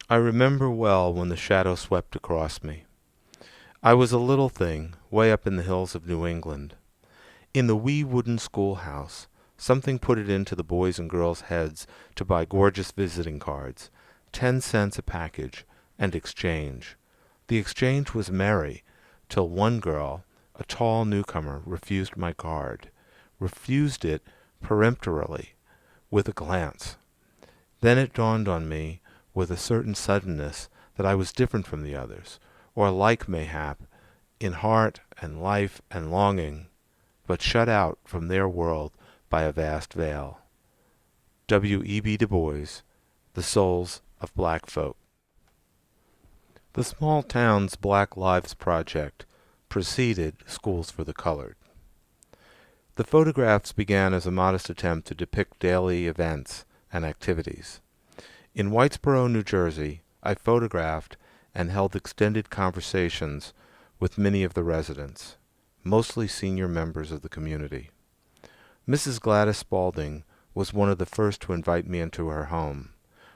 I remember well when the shadow swept across me. I was a little thing, way up in the hills of New England. In the wee wooden schoolhouse, something put it into the boys' and girls' heads to buy gorgeous visiting cards, 10 cents a package, and exchange. The exchange was merry, till one girl, a tall newcomer, refused my card. Refused it peremptorily, with a glance. Then it dawned on me with a certain suddenness that I was different from the others, or like mayhap, in heart and life and longing, but shut out from their world by a vast veil. W.E.B. Du Bois, The Souls of Black Folk. The Small Towns Black Lives Project preceded Schools for the Colored. The photographs began as a modest attempt to depict daily events and activities. In Whitesboro, New Jersey, I photographed and held extended conversations with many of the residents, mostly senior members of the community. Mrs. Gladys Spaulding was one of the first to invite me into her home,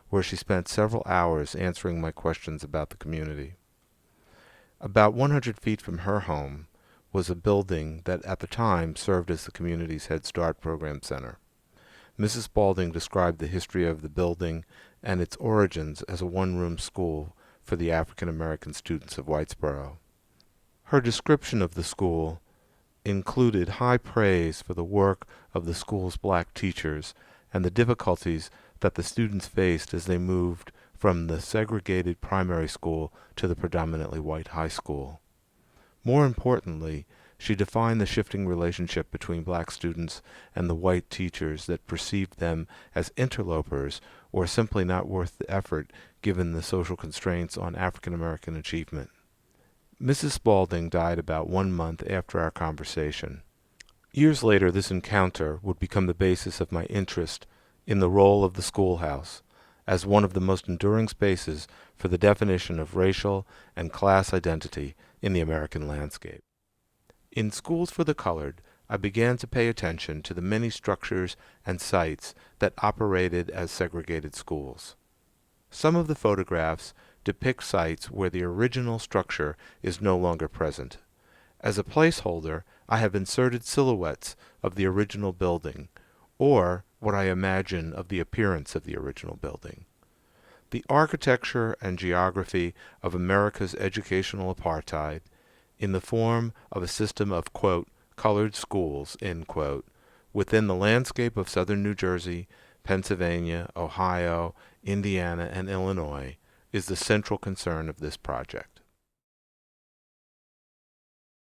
where she spent several hours answering my questions about the community. About 100 feet from her home was a building that at the time served as the community's Head Start program center. Mrs. Spaulding described the history of the building and its origins as a one-room school for the African American students of Whitesboro. Her description of the school included high praise for the work of the school's black teachers and the difficulties that the students faced as they moved from the segregated primary school to the predominantly white high school. More importantly, she defined the shifting relationship between black students and the white teachers that perceived them as interlopers or simply not worth the effort given the social constraints on African American achievement. Mrs. Spaulding died about 1 month after our conversation. Years later, this encounter would become the basis of my interest in the role of the schoolhouse as one of the most enduring spaces for the definition of racial and class identity in the American landscape. In Schools for the Colored, I began to pay attention to the many structures and sites that operated as segregated schools. Some of the photographs depict sites where the original structure is no longer present. As a placeholder, I have inserted silhouettes of the original building, or what I imagine of the appearance of the original building. The architecture and geography of America's educational apartheid, in the form of a system of, quote, colored schools, end quote, within the landscape of southern New Jersey, Pennsylvania, Ohio, Indiana, and Illinois, is the central concern of this project.